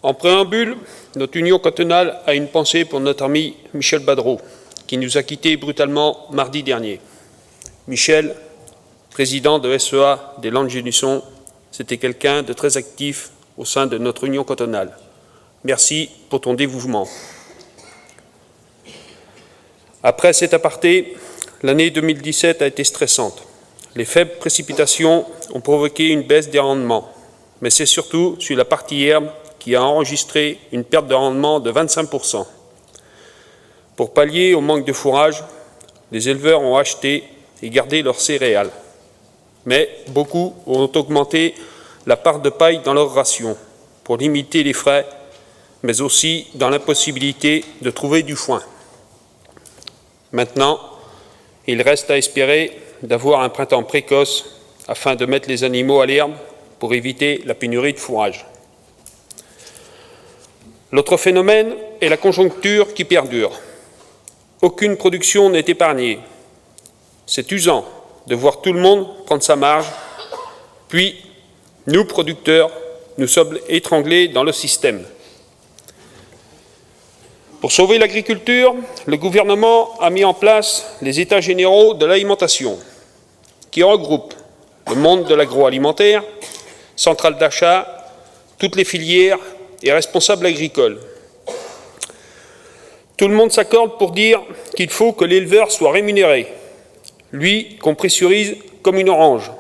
En préambule, notre union cantonale a une pensée pour notre ami Michel Badreau, qui nous a quittés brutalement mardi dernier. Michel, président de SEA des Landes-Génusson, c'était quelqu'un de très actif au sein de notre union cantonale. Merci pour ton dévouement. Après cet aparté, l'année 2017 a été stressante. Les faibles précipitations ont provoqué une baisse des rendements, mais c'est surtout sur la partie herbe qui a enregistré une perte de rendement de 25%. Pour pallier au manque de fourrage, les éleveurs ont acheté et gardé leurs céréales. Mais beaucoup ont augmenté la part de paille dans leur ration pour limiter les frais, mais aussi dans l'impossibilité de trouver du foin. Maintenant, il reste à espérer d'avoir un printemps précoce afin de mettre les animaux à l'herbe pour éviter la pénurie de fourrage. L'autre phénomène est la conjoncture qui perdure. Aucune production n'est épargnée. C'est usant de voir tout le monde prendre sa marge, puis nous, producteurs, nous sommes étranglés dans le système. Pour sauver l'agriculture, le gouvernement a mis en place les États généraux de l'alimentation, qui regroupent le monde de l'agroalimentaire, centrales d'achat, toutes les filières et responsables agricoles. Tout le monde s'accorde pour dire qu'il faut que l'éleveur soit rémunéré, lui qu'on pressurise comme une orange.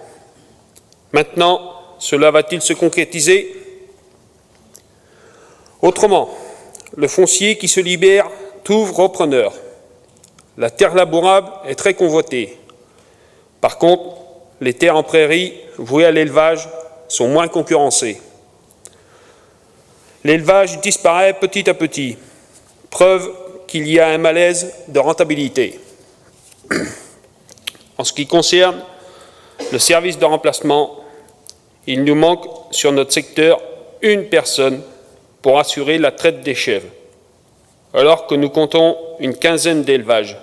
Maintenant, cela va-t-il se concrétiser? Autrement, le foncier qui se libère trouve repreneur. La terre labourable est très convoitée. Par contre, les terres en prairie vouées à l'élevage sont moins concurrencées. L'élevage disparaît petit à petit, preuve qu'il y a un malaise de rentabilité. En ce qui concerne le service de remplacement, il nous manque sur notre secteur une personne pour assurer la traite des chèvres, alors que nous comptons une quinzaine d'élevages.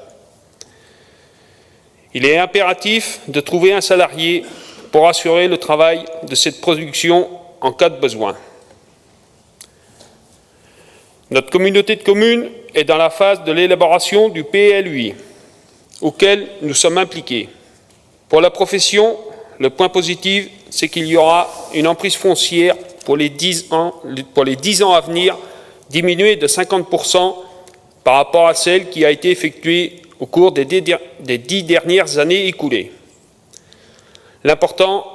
Il est impératif de trouver un salarié pour assurer le travail de cette production en cas de besoin. Notre communauté de communes est dans la phase de l'élaboration du PLUI, auquel nous sommes impliqués. Pour la profession, le point positif, c'est qu'il y aura une emprise foncière pour les 10 ans à venir diminuée de 50% par rapport à celle qui a été effectuée au cours des 10 dernières années écoulées. L'important,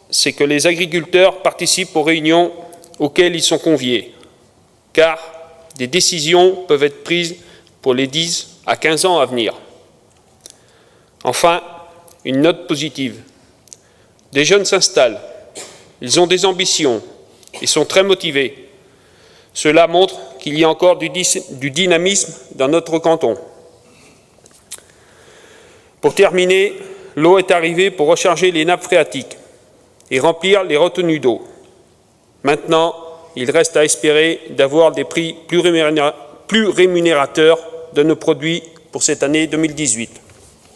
c'est que les agriculteurs participent aux réunions auxquelles ils sont conviés, car des décisions peuvent être prises pour les 10 à 15 ans à venir. Enfin, une note positive. Des jeunes s'installent, ils ont des ambitions, ils sont très motivés. Cela montre qu'il y a encore du dynamisme dans notre canton. Pour terminer, l'eau est arrivée pour recharger les nappes phréatiques et remplir les retenues d'eau. Maintenant, il reste à espérer d'avoir des prix plus rémunérateurs de nos produits pour cette année 2018.